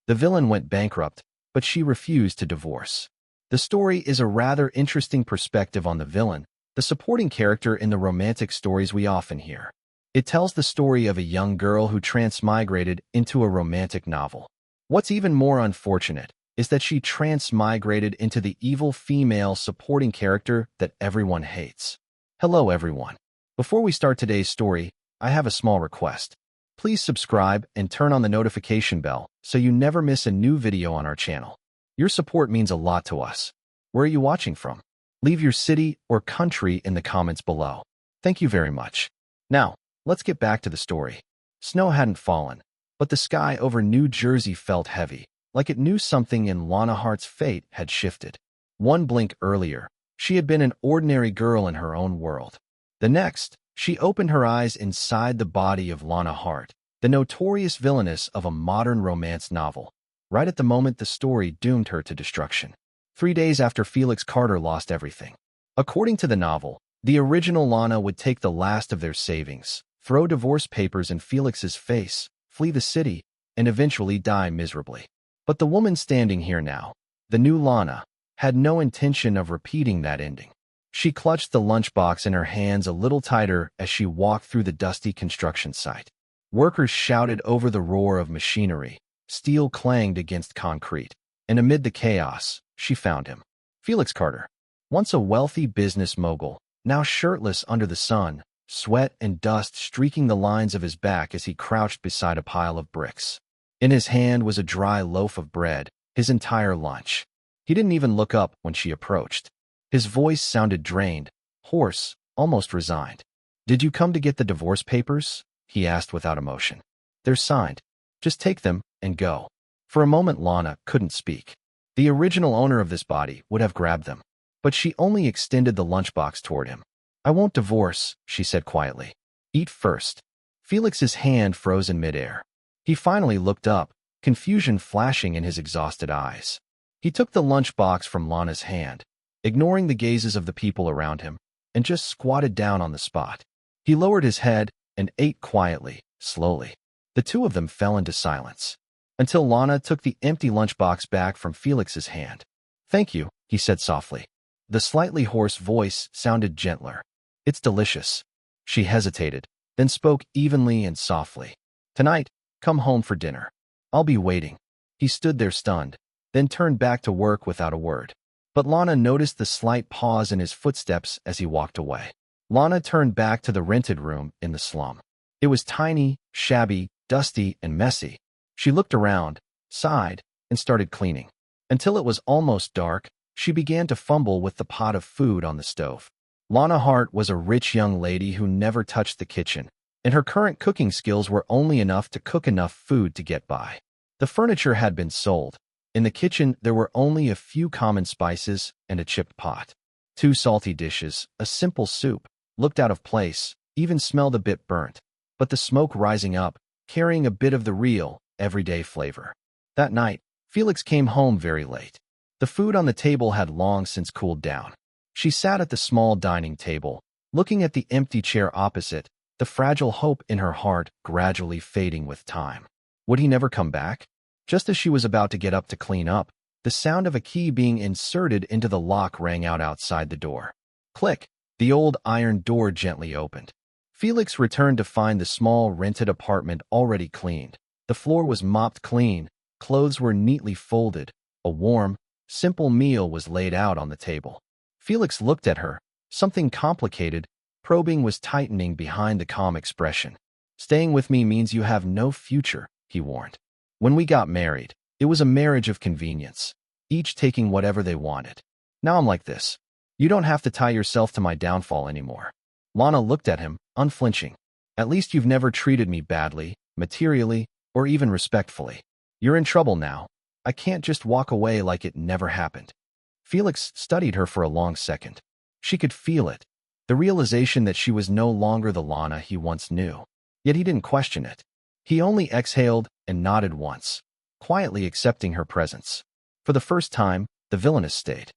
The villain went bankrupt, but she refused to divorce. The story is a rather interesting perspective on the villain, the supporting character in the romantic stories we often hear. It tells the story of a young girl who transmigrated into a romantic novel. What's even more unfortunate is that she transmigrated into the evil female supporting character that everyone hates. Hello everyone. Before we start today's story, I have a small request. Please subscribe and turn on the notification bell so you never miss a new video on our channel. Your support means a lot to us. Where are you watching from? Leave your city or country in the comments below. Thank you very much. Now, let's get back to the story. Snow hadn't fallen, but the sky over New Jersey felt heavy, like it knew something in Lana Hart's fate had shifted. One blink earlier, she had been an ordinary girl in her own world. The next, she opened her eyes inside the body of Lana Hart, the notorious villainess of a modern romance novel, right at the moment the story doomed her to destruction. 3 days after Felix Carter lost everything. According to the novel, the original Lana would take the last of their savings, throw divorce papers in Felix's face, flee the city, and eventually die miserably. But the woman standing here now, the new Lana, had no intention of repeating that ending. She clutched the lunchbox in her hands a little tighter as she walked through the dusty construction site. Workers shouted over the roar of machinery, steel clanged against concrete, and amid the chaos, she found him. Felix Carter, once a wealthy business mogul, now shirtless under the sun, sweat and dust streaking the lines of his back as he crouched beside a pile of bricks. In his hand was a dry loaf of bread, his entire lunch. He didn't even look up when she approached. His voice sounded drained, hoarse, almost resigned. "Did you come to get the divorce papers?" he asked without emotion. "They're signed. Just take them and go." For a moment Lana couldn't speak. The original owner of this body would have grabbed them, but she only extended the lunchbox toward him. "I won't divorce," she said quietly. "Eat first." Felix's hand froze in midair. He finally looked up, confusion flashing in his exhausted eyes. He took the lunchbox from Lana's hand, ignoring the gazes of the people around him, and just squatted down on the spot. He lowered his head and ate quietly, slowly. The two of them fell into silence, until Lana took the empty lunchbox back from Felix's hand. "Thank you," he said softly. The slightly hoarse voice sounded gentler. "It's delicious." She hesitated, then spoke evenly and softly. "Tonight, come home for dinner. I'll be waiting." He stood there stunned, then turned back to work without a word. But Lana noticed the slight pause in his footsteps as he walked away. Lana turned back to the rented room in the slum. It was tiny, shabby, dusty, and messy. She looked around, sighed, and started cleaning. Until it was almost dark, she began to fumble with the pot of food on the stove. Lana Hart was a rich young lady who never touched the kitchen, and her current cooking skills were only enough to cook enough food to get by. The furniture had been sold. In the kitchen, there were only a few common spices and a chipped pot. 2 salty dishes, a simple soup, looked out of place, even smelled a bit burnt, but the smoke rising up, carrying a bit of the real, everyday flavor. That night, Felix came home very late. The food on the table had long since cooled down. She sat at the small dining table, looking at the empty chair opposite, the fragile hope in her heart gradually fading with time. Would he never come back? Just as she was about to get up to clean up, the sound of a key being inserted into the lock rang out outside the door. Click! The old iron door gently opened. Felix returned to find the small rented apartment already cleaned. The floor was mopped clean, clothes were neatly folded, a warm, simple meal was laid out on the table. Felix looked at her, something complicated, probing was tightening behind the calm expression. "Staying with me means you have no future," he warned. "When we got married, it was a marriage of convenience, each taking whatever they wanted. Now I'm like this. You don't have to tie yourself to my downfall anymore." Lana looked at him, unflinching. "At least you've never treated me badly, materially, or even respectfully. You're in trouble now. I can't just walk away like it never happened." Felix studied her for a long second. She could feel it, the realization that she was no longer the Lana he once knew. Yet he didn't question it. He only exhaled and nodded once, quietly accepting her presence. For the first time, the villainess stayed.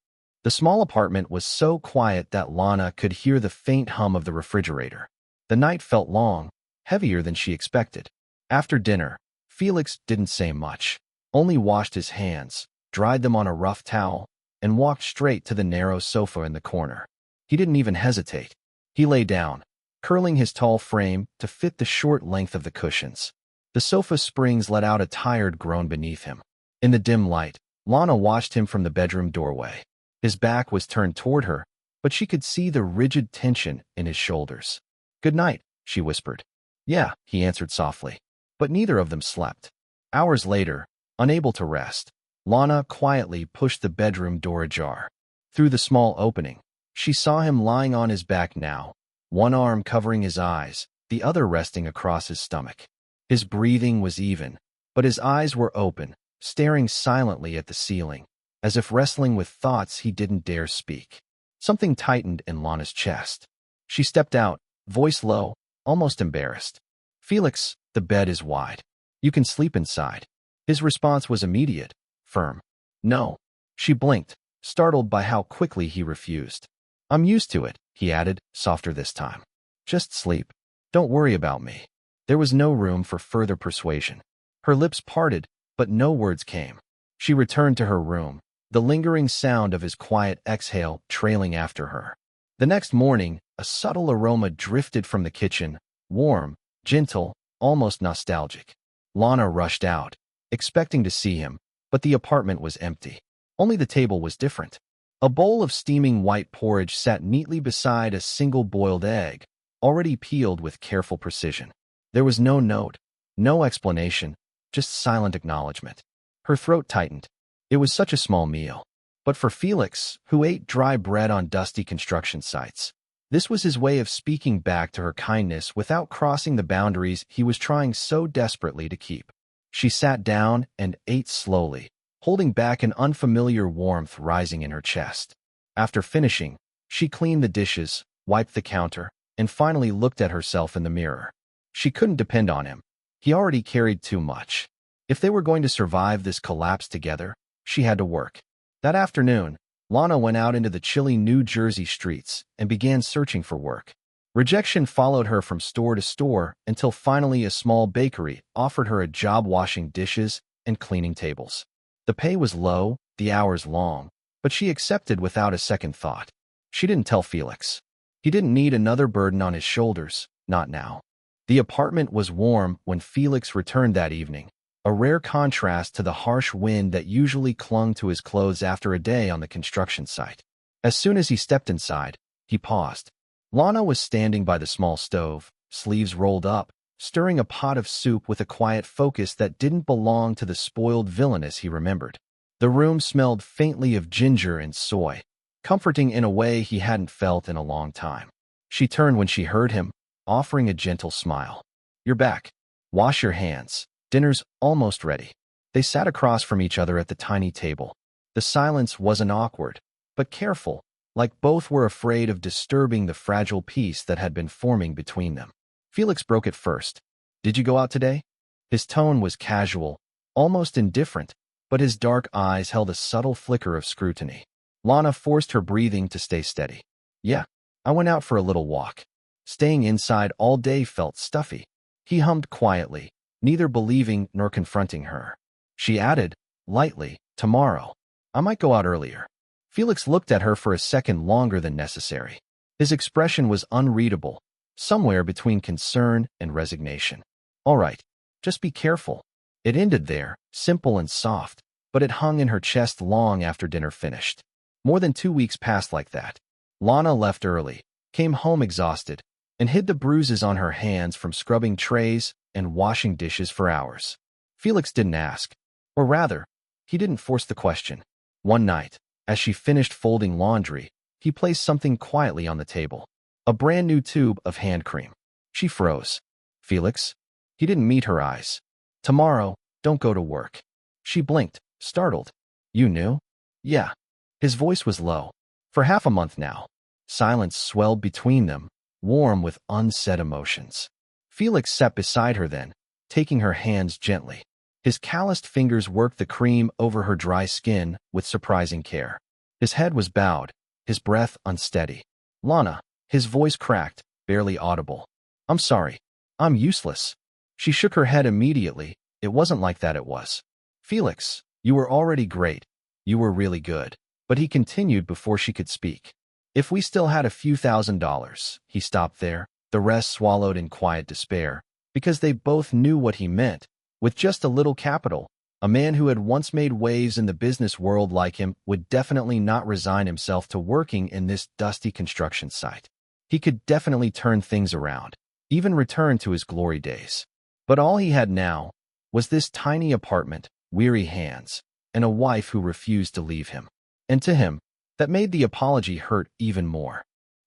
The small apartment was so quiet that Lana could hear the faint hum of the refrigerator. The night felt long, heavier than she expected. After dinner, Felix didn't say much. only washed his hands, dried them on a rough towel, and walked straight to the narrow sofa in the corner. He didn't even hesitate. He lay down, curling his tall frame to fit the short length of the cushions. The sofa springs let out a tired groan beneath him. In the dim light, Lana watched him from the bedroom doorway. His back was turned toward her, but she could see the rigid tension in his shoulders. "Good night," she whispered. "Yeah," he answered softly. But neither of them slept. Hours later, unable to rest, Lana quietly pushed the bedroom door ajar. Through the small opening, she saw him lying on his back now, one arm covering his eyes, the other resting across his stomach. His breathing was even, but his eyes were open, staring silently at the ceiling, as if wrestling with thoughts he didn't dare speak. Something tightened in Lana's chest. She stepped out, voice low, almost embarrassed. "Felix, the bed is wide. You can sleep inside." His response was immediate, firm. "No." She blinked, startled by how quickly he refused. "I'm used to it," he added, softer this time. "Just sleep. Don't worry about me." There was no room for further persuasion. Her lips parted, but no words came. She returned to her room, the lingering sound of his quiet exhale trailing after her. The next morning, a subtle aroma drifted from the kitchen, warm, gentle, almost nostalgic. Lana rushed out, expecting to see him, but the apartment was empty. Only the table was different. A bowl of steaming white porridge sat neatly beside a single boiled egg, already peeled with careful precision. There was no note, no explanation, just silent acknowledgement. Her throat tightened. It was such a small meal. But for Felix, who ate dry bread on dusty construction sites, this was his way of speaking back to her kindness without crossing the boundaries he was trying so desperately to keep. She sat down and ate slowly, holding back an unfamiliar warmth rising in her chest. After finishing, she cleaned the dishes, wiped the counter, and finally looked at herself in the mirror. She couldn't depend on him. He already carried too much. If they were going to survive this collapse together, she had to work. That afternoon, Lana went out into the chilly New Jersey streets and began searching for work. Rejection followed her from store to store until finally a small bakery offered her a job washing dishes and cleaning tables. The pay was low, the hours long, but she accepted without a second thought. She didn't tell Felix. He didn't need another burden on his shoulders, not now. The apartment was warm when Felix returned that evening, a rare contrast to the harsh wind that usually clung to his clothes after a day on the construction site. As soon as he stepped inside, he paused. Lana was standing by the small stove, sleeves rolled up, stirring a pot of soup with a quiet focus that didn't belong to the spoiled villainess he remembered. The room smelled faintly of ginger and soy, comforting in a way he hadn't felt in a long time. She turned when she heard him, offering a gentle smile. "You're back. Wash your hands. Dinner's almost ready." They sat across from each other at the tiny table. The silence wasn't awkward, but careful, like both were afraid of disturbing the fragile peace that had been forming between them. Felix broke it first. "Did you go out today?" His tone was casual, almost indifferent, but his dark eyes held a subtle flicker of scrutiny. Lana forced her breathing to stay steady. "Yeah, I went out for a little walk. Staying inside all day felt stuffy." He hummed quietly, neither believing nor confronting her. She added, lightly, "Tomorrow. I might go out earlier." Felix looked at her for a second longer than necessary. His expression was unreadable, somewhere between concern and resignation. "All right, just be careful." It ended there, simple and soft, but it hung in her chest long after dinner finished. More than 2 weeks passed like that. Lana left early, came home exhausted, and hid the bruises on her hands from scrubbing trays and washing dishes for hours. Felix didn't ask, or rather, he didn't force the question. One night, as she finished folding laundry, he placed something quietly on the table, a brand new tube of hand cream. She froze. "Felix?" He didn't meet her eyes. "Tomorrow, don't go to work." She blinked, startled. "You knew?" "Yeah." His voice was low. For half a month now. Silence swelled between them, warm with unsaid emotions. Felix sat beside her then, taking her hands gently. His calloused fingers worked the cream over her dry skin with surprising care. His head was bowed, his breath unsteady. "Lana," his voice cracked, barely audible. "I'm sorry. I'm useless." She shook her head immediately. It wasn't like that, it was. Felix, you were already great. You were really good. But he continued before she could speak. If we still had a few $1,000s, he stopped there, the rest swallowed in quiet despair, because they both knew what he meant. With just a little capital, a man who had once made waves in the business world like him would definitely not resign himself to working in this dusty construction site. He could definitely turn things around, even return to his glory days. But all he had now was this tiny apartment, weary hands, and a wife who refused to leave him. And to him, that made the apology hurt even more.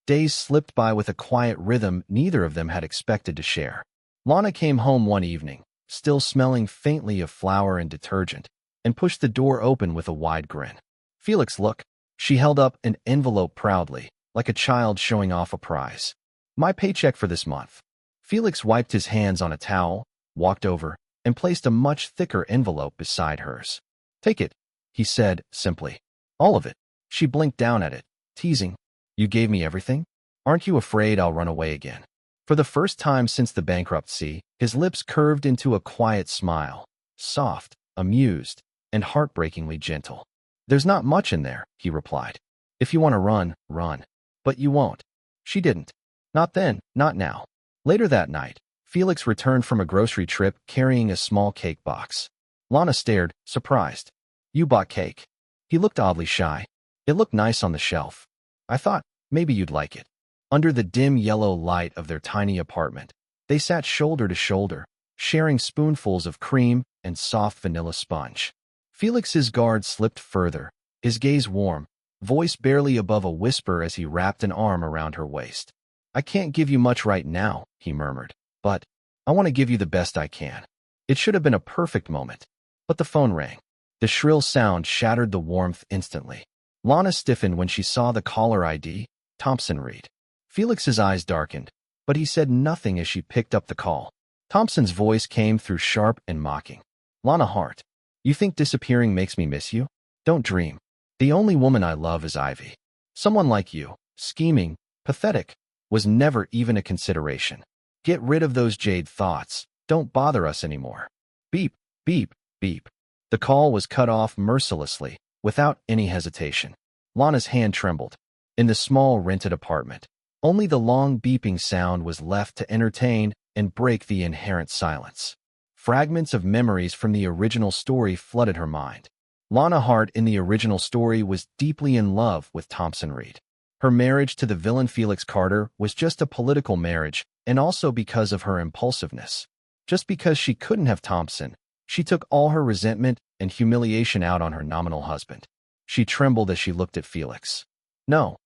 Days slipped by with a quiet rhythm neither of them had expected to share. Lana came home one evening, still smelling faintly of flour and detergent, and pushed the door open with a wide grin. Felix, look. She held up an envelope proudly, like a child showing off a prize. My paycheck for this month. Felix wiped his hands on a towel, walked over, and placed a much thicker envelope beside hers. Take it, he said, simply. All of it. She blinked down at it, teasing. You gave me everything? Aren't you afraid I'll run away again? For the first time since the bankruptcy, his lips curved into a quiet smile, soft, amused, and heartbreakingly gentle. There's not much in there, he replied. If you want to run, run. But you won't. She didn't. Not then, not now. Later that night, Felix returned from a grocery trip carrying a small cake box. Lana stared, surprised. You bought cake. He looked oddly shy. It looked nice on the shelf. I thought, maybe you'd like it. Under the dim yellow light of their tiny apartment, they sat shoulder to shoulder, sharing spoonfuls of cream and soft vanilla sponge. Felix's guard slipped further, his gaze warm, voice barely above a whisper as he wrapped an arm around her waist. I can't give you much right now, he murmured, but I want to give you the best I can. It should have been a perfect moment. But the phone rang. The shrill sound shattered the warmth instantly. Lana stiffened when she saw the caller ID, Thompson Reed. Felix's eyes darkened, but he said nothing as she picked up the call. Thompson's voice came through sharp and mocking. Lana Hart, you think disappearing makes me miss you? Don't dream. The only woman I love is Ivy. Someone like you, scheming, pathetic, was never even a consideration. Get rid of those jade thoughts. Don't bother us anymore. Beep, beep, beep. The call was cut off mercilessly, without any hesitation. Lana's hand trembled. In the small rented apartment, only the long beeping sound was left to entertain and break the inherent silence. Fragments of memories from the original story flooded her mind. Lana Hart in the original story was deeply in love with Thompson Reed. Her marriage to the villain Felix Carter was just a political marriage, and also because of her impulsiveness. Just because she couldn't have Thompson, she took all her resentment and humiliation out on her nominal husband. She trembled as she looked at Felix. No.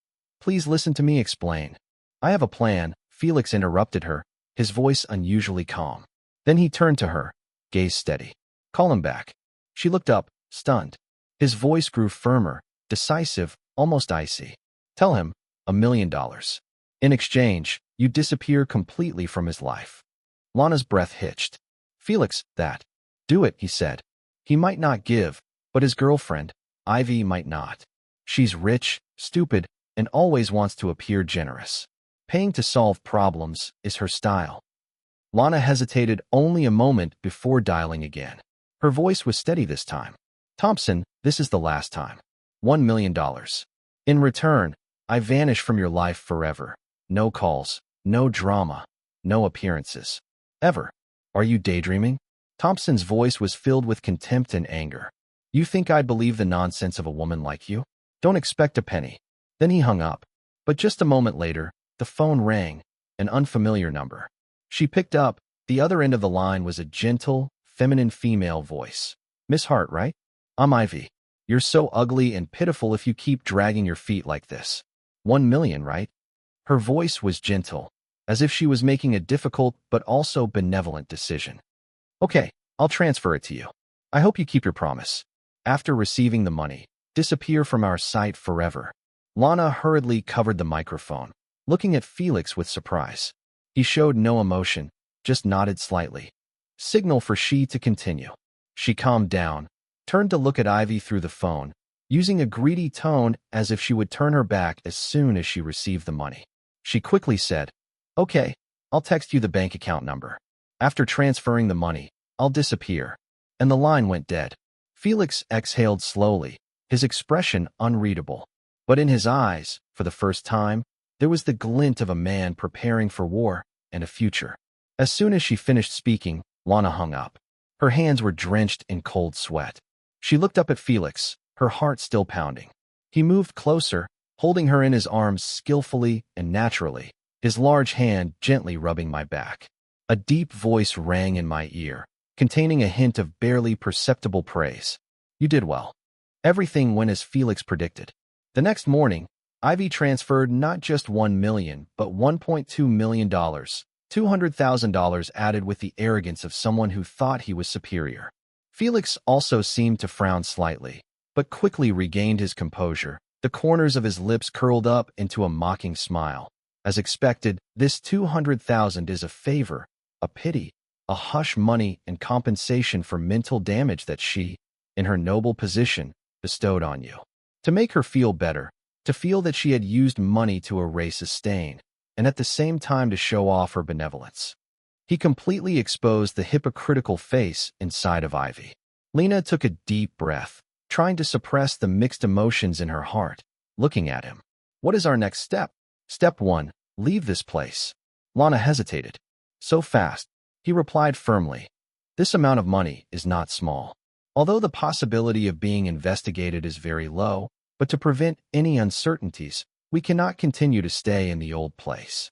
Please listen to me explain. I have a plan, Felix interrupted her, his voice unusually calm. Then he turned to her, gaze steady. Call him back. She looked up, stunned. His voice grew firmer, decisive, almost icy. Tell him, $1 million. In exchange, you disappear completely from his life. Lana's breath hitched. Felix, that. Do it, he said. He might not give, but his girlfriend, Ivy, might not. She's rich, stupid, and always wants to appear generous. Paying to solve problems is her style. Lana hesitated only a moment before dialing again. Her voice was steady this time. Thompson, this is the last time. $1 million. In return, I vanish from your life forever. No calls, no drama, no appearances. Ever. Are you daydreaming? Thompson's voice was filled with contempt and anger. You think I'd believe the nonsense of a woman like you? Don't expect a penny. Then he hung up. But just a moment later, the phone rang, an unfamiliar number. She picked up. The other end of the line was a gentle, feminine female voice. Miss Hart, right? I'm Ivy. You're so ugly and pitiful if you keep dragging your feet like this. 1 million, right? Her voice was gentle, as if she was making a difficult but also benevolent decision. Okay, I'll transfer it to you. I hope you keep your promise. After receiving the money, disappear from our site forever. Lana hurriedly covered the microphone, looking at Felix with surprise. He showed no emotion, just nodded slightly. Signal for she to continue. She calmed down, turned to look at Ivy through the phone, using a greedy tone as if she would turn her back as soon as she received the money. She quickly said, Okay, I'll text you the bank account number. After transferring the money, I'll disappear. And the line went dead. Felix exhaled slowly, his expression unreadable. But in his eyes, for the first time, there was the glint of a man preparing for war and a future. As soon as she finished speaking, Lana hung up. Her hands were drenched in cold sweat. She looked up at Felix, her heart still pounding. He moved closer, holding her in his arms skillfully and naturally, his large hand gently rubbing my back. A deep voice rang in my ear, containing a hint of barely perceptible praise. You did well. Everything went as Felix predicted. The next morning, Ivy transferred not just $1 million, but $1.2 million, $200,000 added with the arrogance of someone who thought he was superior. Felix also seemed to frown slightly, but quickly regained his composure. The corners of his lips curled up into a mocking smile. As expected, this $200,000 is a favor, a pity, a hush money and compensation for mental damage that she, in her noble position, bestowed on you. To make her feel better, to feel that she had used money to erase a stain, and at the same time to show off her benevolence. He completely exposed the hypocritical face inside of Ivy. Lena took a deep breath, trying to suppress the mixed emotions in her heart, looking at him. What is our next step? Step 1, leave this place. Lana hesitated. So fast, he replied firmly. This amount of money is not small. Although the possibility of being investigated is very low, but to prevent any uncertainties, we cannot continue to stay in the old place.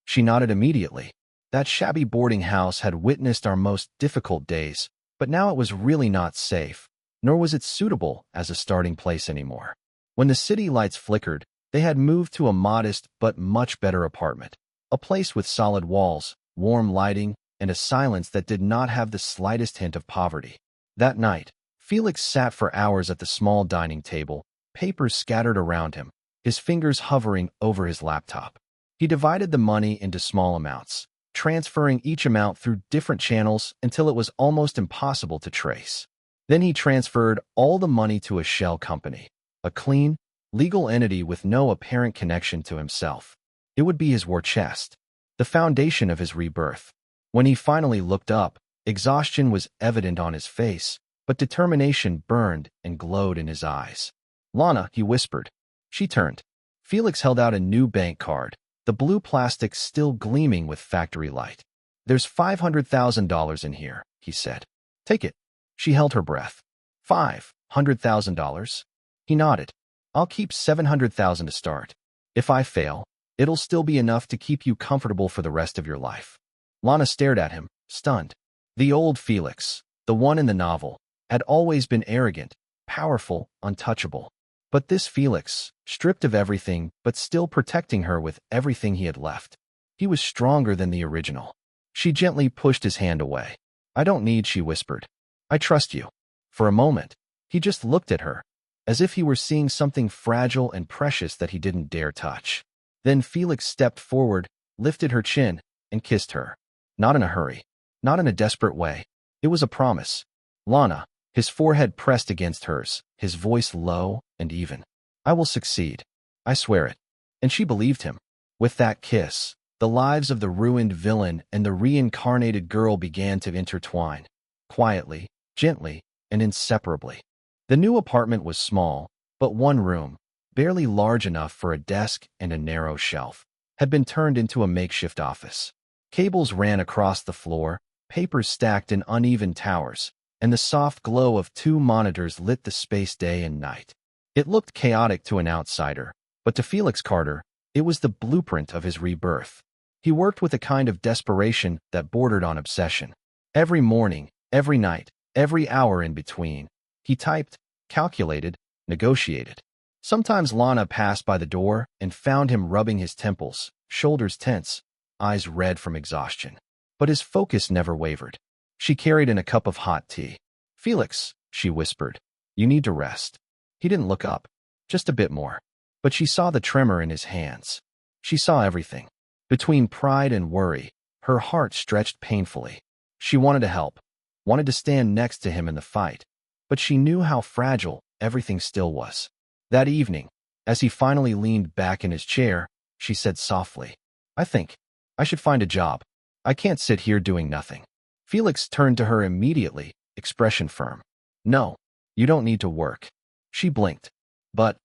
She nodded immediately. That shabby boarding house had witnessed our most difficult days, but now it was really not safe, nor was it suitable as a starting place anymore. When the city lights flickered, they had moved to a modest but much better apartment, a place with solid walls, warm lighting, and a silence that did not have the slightest hint of poverty. That night, Felix sat for hours at the small dining table, papers scattered around him, his fingers hovering over his laptop. He divided the money into small amounts, transferring each amount through different channels until it was almost impossible to trace. Then he transferred all the money to a shell company, a clean, legal entity with no apparent connection to himself. It would be his war chest, the foundation of his rebirth. When he finally looked up, exhaustion was evident on his face, but determination burned and glowed in his eyes. Lana, he whispered. She turned. Felix held out a new bank card, the blue plastic still gleaming with factory light. There's $500,000 in here, he said. Take it. She held her breath. $500,000? He nodded. I'll keep $700,000 to start. If I fail, it'll still be enough to keep you comfortable for the rest of your life. Lana stared at him, stunned. The old Felix, the one in the novel, had always been arrogant, powerful, untouchable. But this Felix, stripped of everything but still protecting her with everything he had left. He was stronger than the original. She gently pushed his hand away. I don't need, she whispered. I trust you. For a moment, he just looked at her, as if he were seeing something fragile and precious that he didn't dare touch. Then Felix stepped forward, lifted her chin, and kissed her. Not in a hurry. Not in a desperate way. It was a promise. Lana, his forehead pressed against hers, his voice low and even. I will succeed. I swear it. And she believed him. With that kiss, the lives of the ruined villain and the reincarnated girl began to intertwine. Quietly, gently, and inseparably. The new apartment was small, but one room, barely large enough for a desk and a narrow shelf, had been turned into a makeshift office. Cables ran across the floor, papers stacked in uneven towers, and the soft glow of two monitors lit the space day and night. It looked chaotic to an outsider, but to Felix Carter, it was the blueprint of his rebirth. He worked with a kind of desperation that bordered on obsession. Every morning, every night, every hour in between, he typed, calculated, negotiated. Sometimes Lana passed by the door and found him rubbing his temples, shoulders tense, eyes red from exhaustion. But his focus never wavered. She carried in a cup of hot tea. Felix, she whispered, you need to rest. He didn't look up, just a bit more. But she saw the tremor in his hands. She saw everything. Between pride and worry, her heart stretched painfully. She wanted to help, wanted to stand next to him in the fight, but she knew how fragile everything still was. That evening, as he finally leaned back in his chair, she said softly, I think I should find a job. I can't sit here doing nothing. Felix turned to her immediately, expression firm. No, You don't need to work. She blinked. But,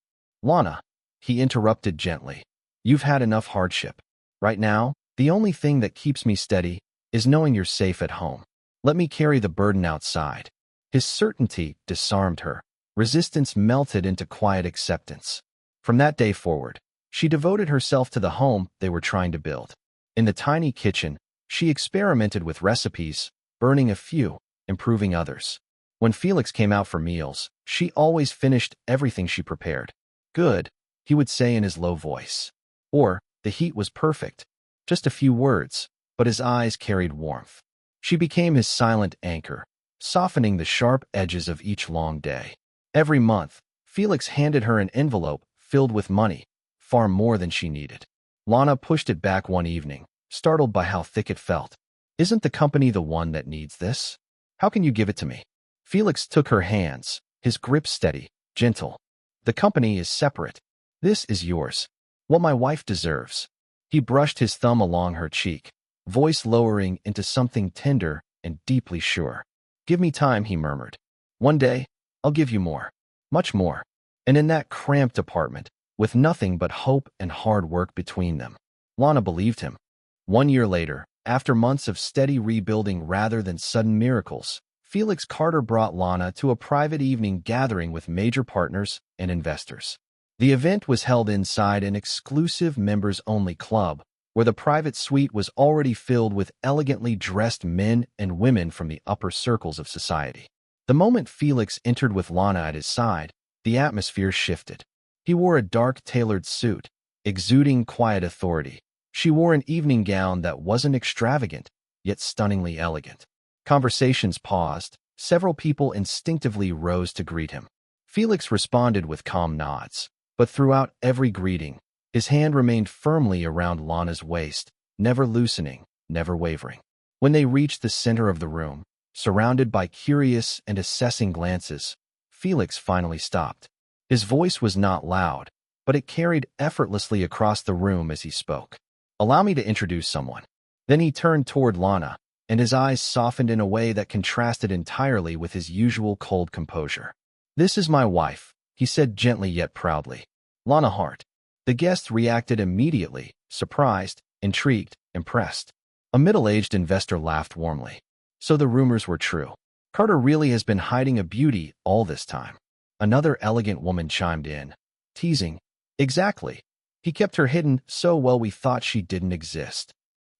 Lana, he interrupted gently. You've had enough hardship. Right now, the only thing that keeps me steady is knowing you're safe at home. Let me carry the burden outside. His certainty disarmed her. Resistance melted into quiet acceptance. From that day forward, she devoted herself to the home they were trying to build. In the tiny kitchen, she experimented with recipes, burning a few, improving others. When Felix came out for meals, she always finished everything she prepared. Good, he would say in his low voice. Or, the heat was perfect. Just a few words, but his eyes carried warmth. She became his silent anchor, softening the sharp edges of each long day. Every month, Felix handed her an envelope filled with money, far more than she needed. Lana pushed it back one evening, startled by how thick it felt. Isn't the company the one that needs this? How can you give it to me? Felix took her hands, his grip steady, gentle. The company is separate. This is yours. What my wife deserves. He brushed his thumb along her cheek, voice lowering into something tender and deeply sure. Give me time, he murmured. One day, I'll give you more. Much more. And in that cramped apartment, with nothing but hope and hard work between them, Lana believed him. 1 year later, after months of steady rebuilding rather than sudden miracles, Felix Carter brought Lana to a private evening gathering with major partners and investors. The event was held inside an exclusive members-only club, where the private suite was already filled with elegantly dressed men and women from the upper circles of society. The moment Felix entered with Lana at his side, the atmosphere shifted. He wore a dark tailored suit, exuding quiet authority. She wore an evening gown that wasn't extravagant, yet stunningly elegant. Conversations paused. Several people instinctively rose to greet him. Felix responded with calm nods, but throughout every greeting, his hand remained firmly around Lana's waist, never loosening, never wavering. When they reached the center of the room, surrounded by curious and assessing glances, Felix finally stopped. His voice was not loud, but it carried effortlessly across the room as he spoke. Allow me to introduce someone. Then he turned toward Lana, and his eyes softened in a way that contrasted entirely with his usual cold composure. This is my wife, he said gently yet proudly. Lana Hart. The guest reacted immediately, surprised, intrigued, impressed. A middle-aged investor laughed warmly. So the rumors were true. Carter really has been hiding a beauty all this time. Another elegant woman chimed in, teasing. Exactly. He kept her hidden so well we thought she didn't exist.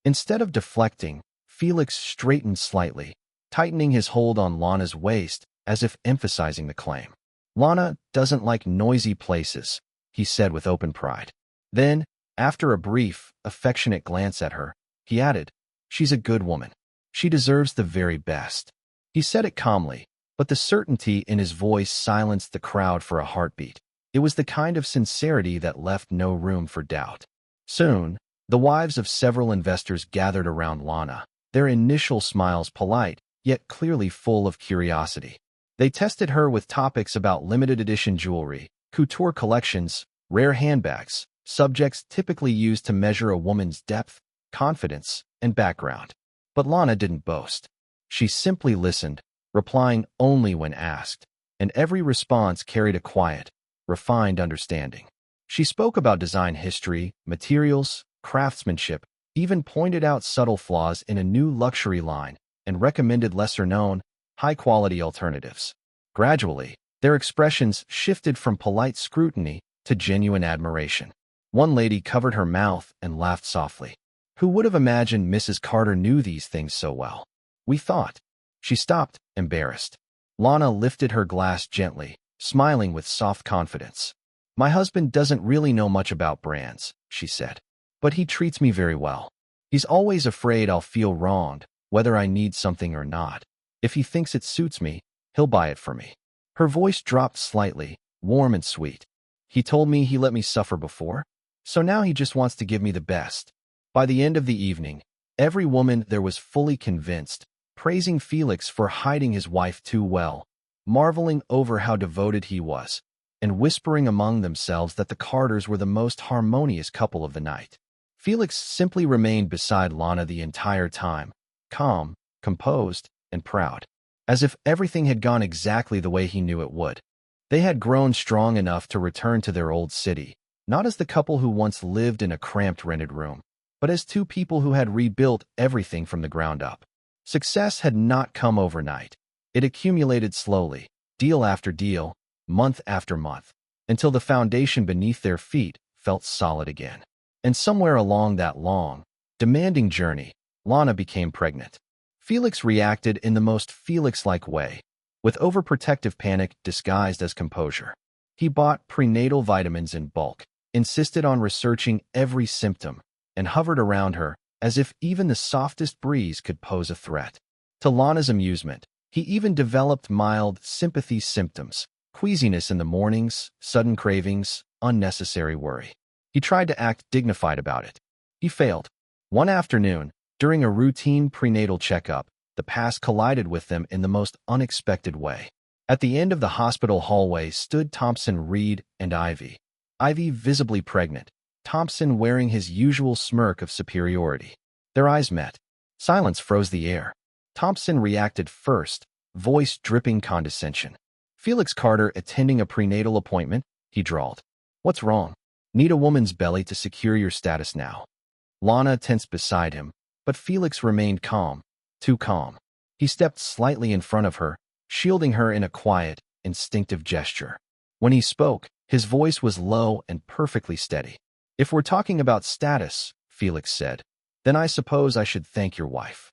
Instead of deflecting, Felix straightened slightly, tightening his hold on Lana's waist as if emphasizing the claim. Lana doesn't like noisy places, he said with open pride. Then, after a brief, affectionate glance at her, he added, she's a good woman. She deserves the very best. He said it calmly, but the certainty in his voice silenced the crowd for a heartbeat. It was the kind of sincerity that left no room for doubt. Soon, the wives of several investors gathered around Lana, their initial smiles polite, yet clearly full of curiosity. They tested her with topics about limited edition jewelry, couture collections, rare handbags, subjects typically used to measure a woman's depth, confidence, and background. But Lana didn't boast. She simply listened, replying only when asked, and every response carried a quiet, refined understanding. She spoke about design history, materials, craftsmanship, even pointed out subtle flaws in a new luxury line, and recommended lesser-known, high-quality alternatives. Gradually, their expressions shifted from polite scrutiny to genuine admiration. One lady covered her mouth and laughed softly. Who would have imagined Mrs. Carter knew these things so well? We thought. She stopped, embarrassed. Lana lifted her glass gently, smiling with soft confidence. My husband doesn't really know much about brands, she said. But he treats me very well. He's always afraid I'll feel wronged, whether I need something or not. If he thinks it suits me, he'll buy it for me. Her voice dropped slightly, warm and sweet. He told me he let me suffer before, so now he just wants to give me the best. By the end of the evening, every woman there was fully convinced, praising Felix for hiding his wife too well, marveling over how devoted he was, and whispering among themselves that the Carters were the most harmonious couple of the night. Felix simply remained beside Lana the entire time, calm, composed, and proud. as if everything had gone exactly the way he knew it would. They had grown strong enough to return to their old city, not as the couple who once lived in a cramped rented room, but as two people who had rebuilt everything from the ground up. Success had not come overnight. It accumulated slowly, deal after deal, month after month, until the foundation beneath their feet felt solid again. And somewhere along that long, demanding journey, Lana became pregnant. Felix reacted in the most Felix-like way, with overprotective panic disguised as composure. He bought prenatal vitamins in bulk, insisted on researching every symptom, and hovered around her as if even the softest breeze could pose a threat. To Lana's amusement, he even developed mild sympathy symptoms, queasiness in the mornings, sudden cravings, unnecessary worry. He tried to act dignified about it. He failed. One afternoon, during a routine prenatal checkup, the past collided with them in the most unexpected way. At the end of the hospital hallway stood Thompson, Reed, and Ivy. Ivy visibly pregnant, Thompson wearing his usual smirk of superiority. Their eyes met. Silence froze the air. Thompson reacted first, voice dripping condescension. "Felix Carter attending a prenatal appointment," he drawled. "What's wrong? Need a woman's belly to secure your status now." Lana tensed beside him, but Felix remained calm, too calm. He stepped slightly in front of her, shielding her in a quiet, instinctive gesture. When he spoke, his voice was low and perfectly steady. "If we're talking about status," Felix said, "then I suppose I should thank your wife."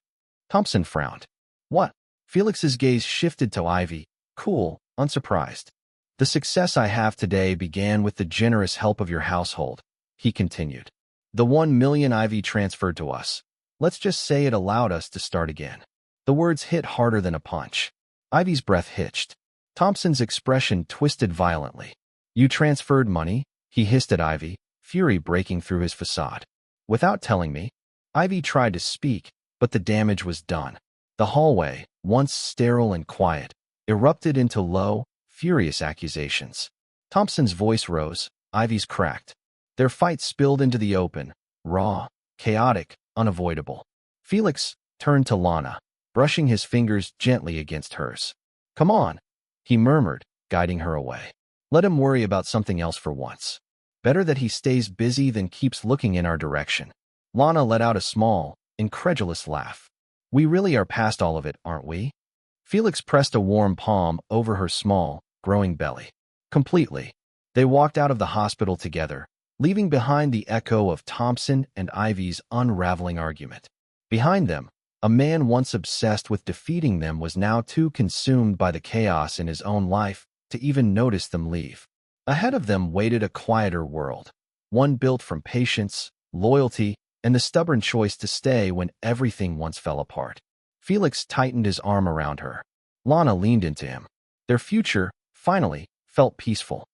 Thompson frowned. "What?" Felix's gaze shifted to Ivy, cool, unsurprised. "The success I have today began with the generous help of your household," he continued. "The 1 million Ivy transferred to us. Let's just say it allowed us to start again." The words hit harder than a punch. Ivy's breath hitched. Thompson's expression twisted violently. "You transferred money?" he hissed at Ivy, fury breaking through his facade. "Without telling me?" Ivy tried to speak, but the damage was done. The hallway, once sterile and quiet, erupted into low, furious accusations. Thompson's voice rose, Ivy's cracked. Their fight spilled into the open, raw, chaotic, unavoidable. Felix turned to Lana, brushing his fingers gently against hers. "Come on," he murmured, guiding her away. "Let him worry about something else for once. Better that he stays busy than keeps looking in our direction." Lana let out a small, incredulous laugh. "We really are past all of it, aren't we?" Felix pressed a warm palm over her small, growing belly. "Completely." They walked out of the hospital together, leaving behind the echo of Thompson and Ivy's unraveling argument. Behind them, a man once obsessed with defeating them was now too consumed by the chaos in his own life to even notice them leave. Ahead of them waited a quieter world, one built from patience, loyalty, and the stubborn choice to stay when everything once fell apart. Felix tightened his arm around her. Lana leaned into him. Their future, finally, felt peaceful.